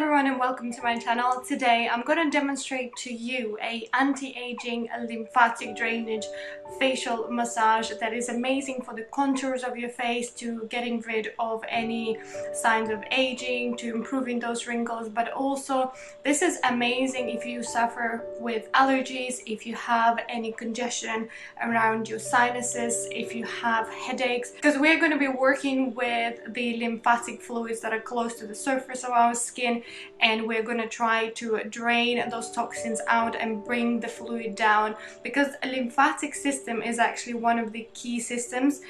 everyone and welcome to my channel. Today I'm going to demonstrate to you a anti-aging lymphatic drainage facial massage that is amazing for the contours of your face, to getting rid of any signs of aging, to improving those wrinkles, but also this is amazing if you suffer with allergies, if you have any congestion around your sinuses, if you have headaches, because we're going to be working with the lymphatic fluids that are close to the surface of our skin, and we're going to try to drain those toxins out and bring the fluid down, because a lymphatic system is actually one of the key systems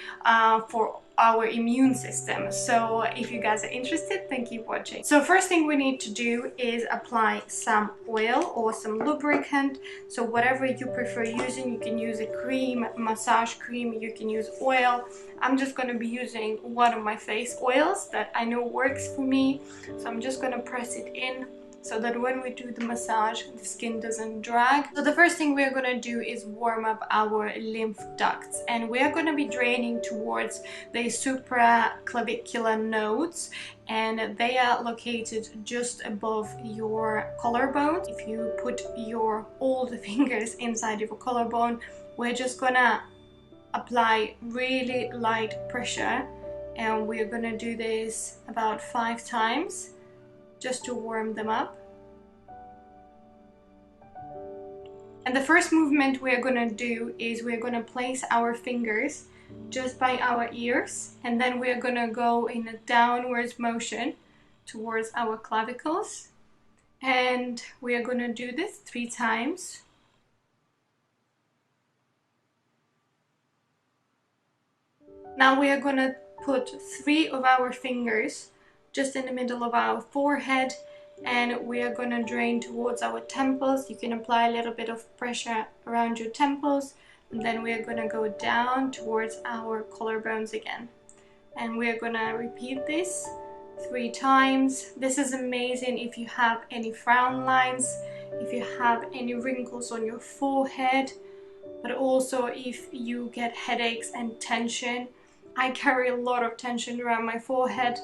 for our immune system. So if you guys are interested, then keep watching. So first thing we need to do is apply some oil or some lubricant. So whatever you prefer using, you can use a cream, massage cream, you can use oil. I'm just going to be using one of my face oils that I know works for me. So I'm just going to press it in so that when we do the massage, the skin doesn't drag. So the first thing we're going to do is warm up our lymph ducts, and we're going to be draining towards the supraclavicular nodes, and they are located just above your collarbone. If you put all the fingers inside of your collarbone, we're just gonna apply really light pressure, and we're gonna do this about 5 times just to warm them up. And the first movement we're gonna do is we're gonna place our fingers just by our ears, and then we're gonna go in a downwards motion towards our clavicles, and we are gonna do this 3 times. Now we are gonna put 3 of our fingers just in the middle of our forehead, and we are gonna drain towards our temples. You can apply a little bit of pressure around your temples, and then we are gonna go down towards our collarbones again. And we are gonna repeat this 3 times. This is amazing if you have any frown lines, if you have any wrinkles on your forehead, but also if you get headaches and tension. I carry a lot of tension around my forehead,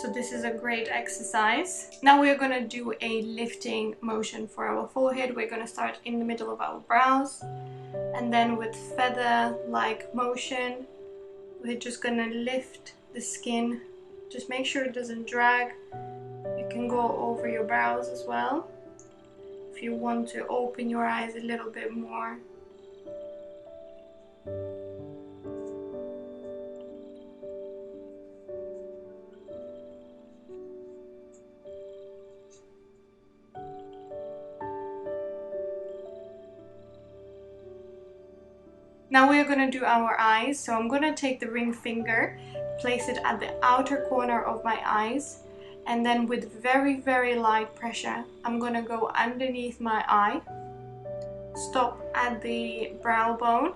so this is a great exercise. Now we're going to do a lifting motion for our forehead. We're going to start in the middle of our brows, and then with feather-like motion, we're just going to lift the skin. Just make sure it doesn't drag. You can go over your brows as well if you want to open your eyes a little bit more. Now we are going to do our eyes. So I'm going to take the ring finger, place it at the outer corner of my eyes, and then with very, very light pressure, I'm going to go underneath my eye, stop at the brow bone,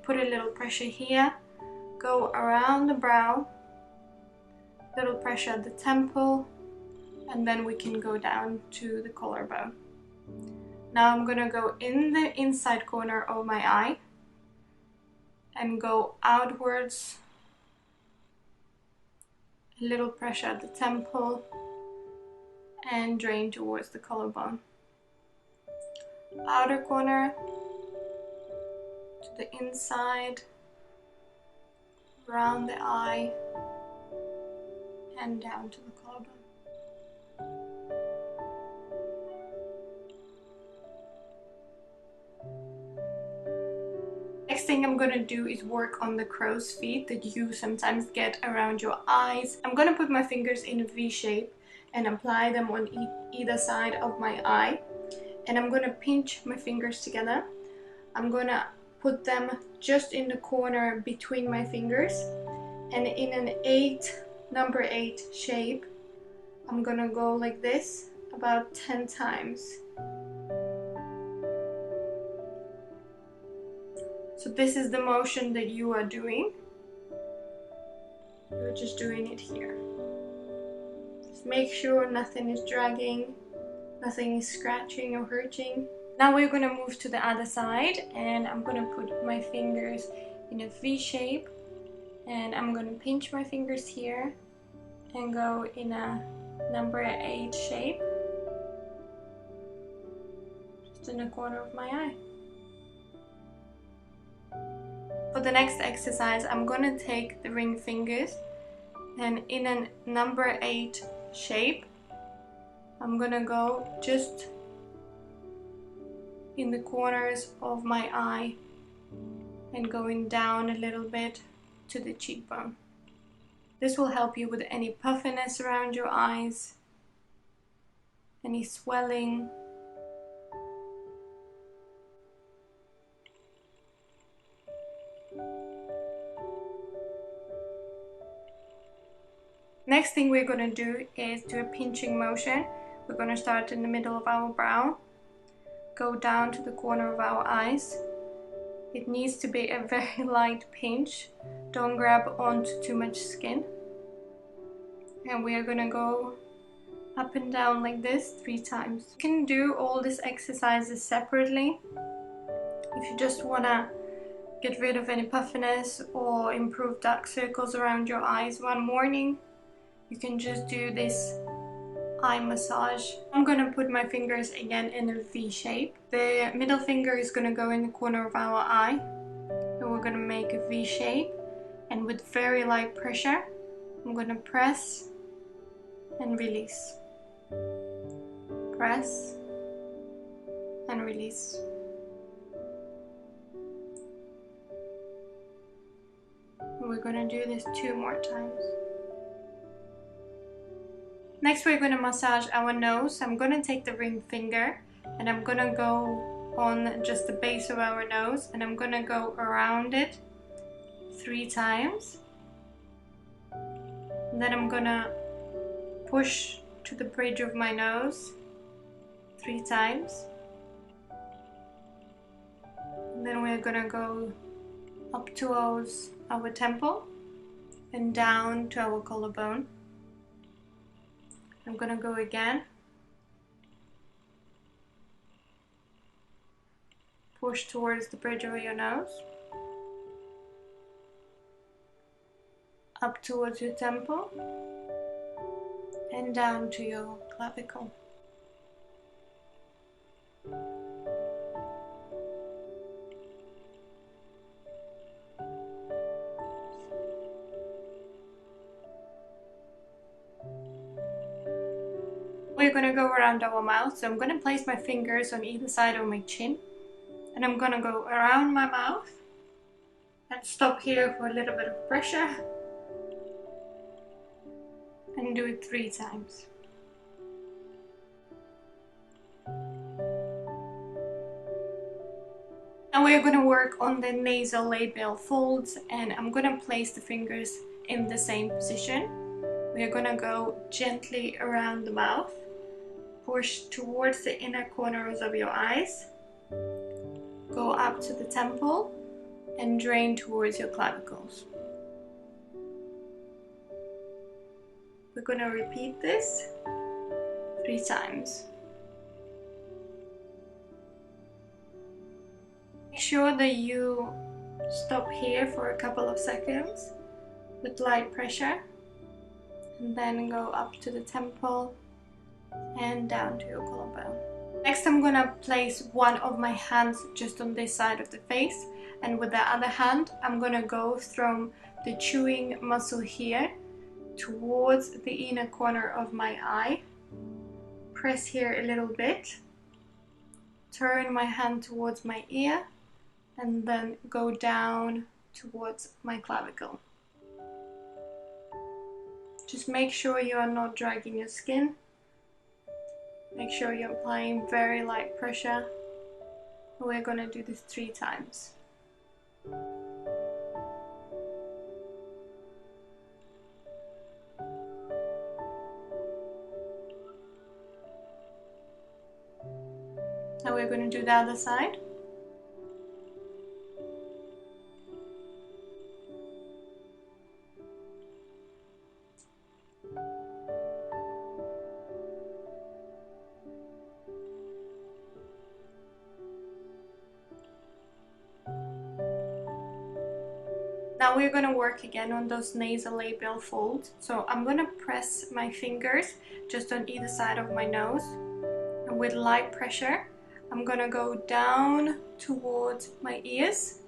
put a little pressure here, go around the brow, little pressure at the temple, and then we can go down to the collarbone. Now I'm going to go in the inside corner of my eye and go outwards, a little pressure at the temple, and drain towards the collarbone. Outer corner to the inside, around the eye, and down to the collarbone. Next thing I'm going to do is work on the crow's feet that you sometimes get around your eyes. I'm going to put my fingers in a V shape and apply them on either side of my eye. And I'm going to pinch my fingers together. I'm going to put them just in the corner between my fingers. And in an number 8 shape, I'm going to go like this about 10 times. So this is the motion that you are doing. You're just doing it here. Just make sure nothing is dragging, nothing is scratching or hurting. Now we're going to move to the other side, and I'm going to put my fingers in a V shape, and I'm going to pinch my fingers here and go in a number 8 shape just in the corner of my eye. For the next exercise, I'm gonna take the ring fingers and in a number 8 shape, I'm gonna go just in the corners of my eye and going down a little bit to the cheekbone. This will help you with any puffiness around your eyes, any swelling. Next thing we're going to do is do a pinching motion. We're going to start in the middle of our brow, go down to the corner of our eyes. It needs to be a very light pinch. Don't grab onto too much skin. And we are going to go up and down like this 3 times. You can do all these exercises separately. If you just want to get rid of any puffiness or improve dark circles around your eyes one morning, you can just do this eye massage. I'm gonna put my fingers again in a V shape. The middle finger is gonna go in the corner of our eye, and we're gonna make a V shape. And with very light pressure, I'm gonna press and release. Press and release. And we're gonna do this 2 more times. Next we're going to massage our nose. I'm going to take the ring finger and I'm going to go on just the base of our nose and I'm going to go around it 3 times. And then I'm going to push to the bridge of my nose 3 times. And then we're going to go up towards our temple and down to our collarbone. I'm gonna go again. Push towards the bridge of your nose. Up towards your temple. And down to your clavicle. We're going to go around our mouth, so I'm going to place my fingers on either side of my chin and I'm going to go around my mouth and stop here for a little bit of pressure and do it 3 times. Now we're going to work on the nasolabial folds and I'm going to place the fingers in the same position. We're going to go gently around the mouth. Push towards the inner corners of your eyes, go up to the temple and drain towards your clavicles. We're going to repeat this 3 times. Make sure that you stop here for a couple of seconds with light pressure and then go up to the temple and down to your collarbone. Next I'm gonna place one of my hands just on this side of the face and with the other hand I'm gonna go from the chewing muscle here towards the inner corner of my eye. Press here a little bit, turn my hand towards my ear and then go down towards my clavicle. Just make sure you are not dragging your skin. Make sure you're applying very light pressure. We're going to do this 3 times. Now we're going to do the other side. Now Now we're going to work again on those nasolabial folds. So I'm going to press my fingers just on either side of my nose, and with light pressure I'm going to go down towards my ears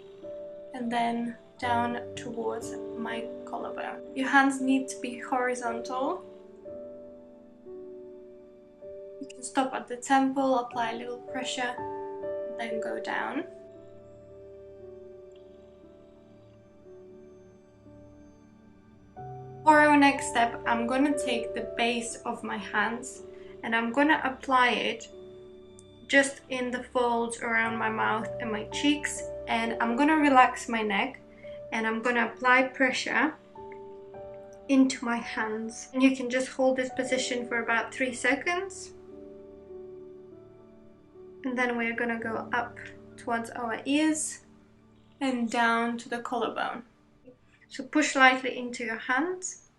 and then down towards my collarbone. Your hands need to be horizontal. You can stop at the temple, apply a little pressure, then go down. For our next step, I'm going to take the base of my hands and I'm going to apply it just in the folds around my mouth and my cheeks, and I'm going to relax my neck and I'm going to apply pressure into my hands. And you can just hold this position for about 3 seconds, and then we're going to go up towards our ears and down to the collarbone. So push lightly into your hands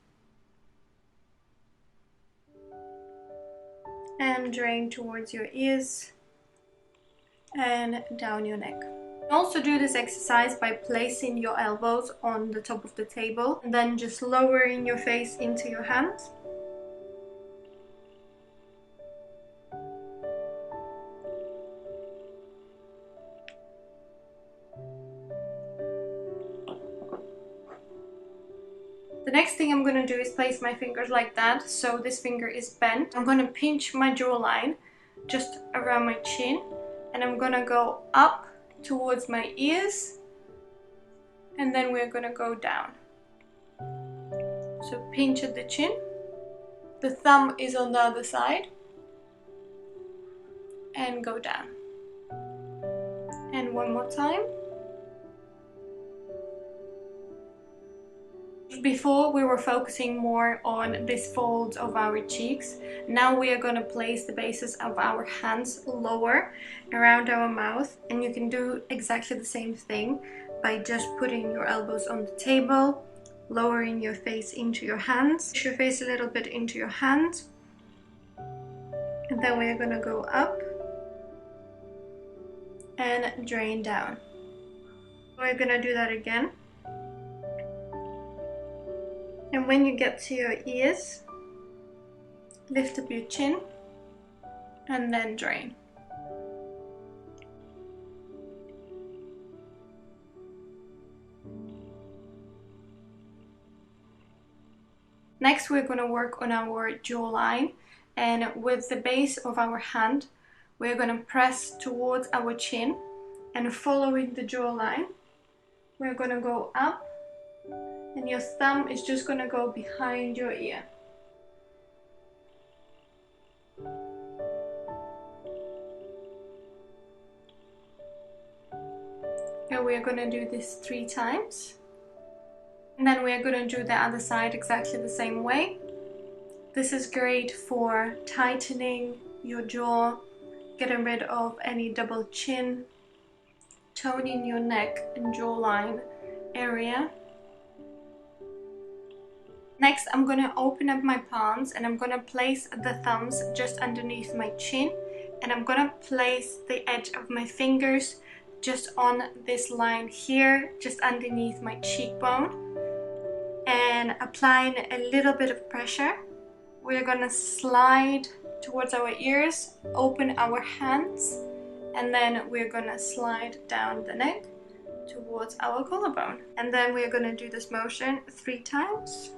and drain towards your ears and down your neck. You can also do this exercise by placing your elbows on the top of the table and then just lowering your face into your hands. The next thing I'm going to do is place my fingers like that, so this finger is bent. I'm going to pinch my jawline just around my chin, and I'm going to go up towards my ears, and then we're going to go down. So pinch at the chin, the thumb is on the other side, and go down. And one more time. Before we were focusing more on these folds of our cheeks. Now we are going to place the bases of our hands lower around our mouth, and you can do exactly the same thing by just putting your elbows on the table, lowering your face into your hands. Push your face a little bit into your hands, and then we are going to go up and drain down. We're going to do that again. And when you get to your ears, lift up your chin and then drain. Next, we're going to work on our jawline, and with the base of our hand, we're going to press towards our chin, and following the jawline, we're going to go up, and your thumb is just going to go behind your ear. And we're going to do this 3 times. And then we're going to do the other side exactly the same way. This is great for tightening your jaw, getting rid of any double chin, toning your neck and jawline area. Next, I'm going to open up my palms and I'm going to place the thumbs just underneath my chin, and I'm going to place the edge of my fingers just on this line here, just underneath my cheekbone, and applying a little bit of pressure. We're going to slide towards our ears, open our hands, and then we're going to slide down the neck towards our collarbone. And then we're going to do this motion 3 times.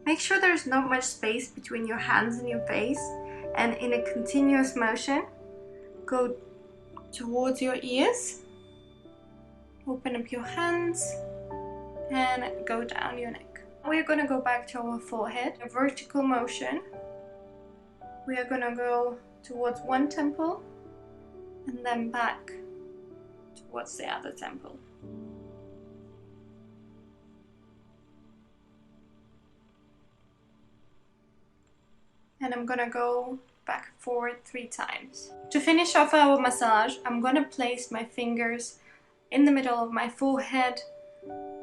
Make sure there's not much space between your hands and your face, and in a continuous motion, go towards your ears, open up your hands, and go down your neck. We're going to go back to our forehead, a vertical motion. We are going to go towards one temple and then back towards the other temple. And I'm gonna go back and forward 3 times. To finish off our massage, I'm gonna place my fingers in the middle of my forehead.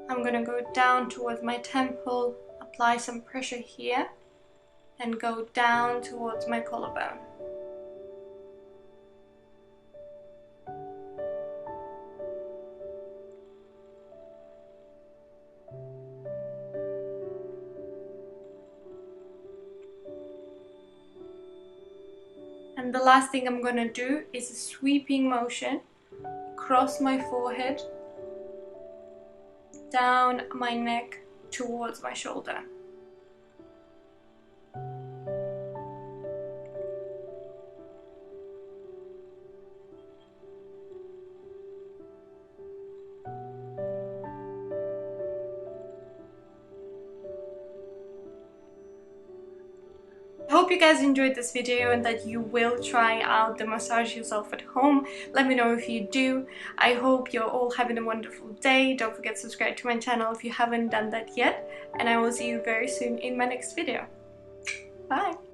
I'm gonna go down towards my temple, apply some pressure here, and go down towards my collarbone. And the last thing I'm gonna do is a sweeping motion across my forehead, down my neck towards my shoulder. I hope you guys enjoyed this video and that you will try out the massage yourself at home. Let me know if you do. I hope you're all having a wonderful day. Don't forget to subscribe to my channel if you haven't done that yet. And I will see you very soon in my next video. Bye!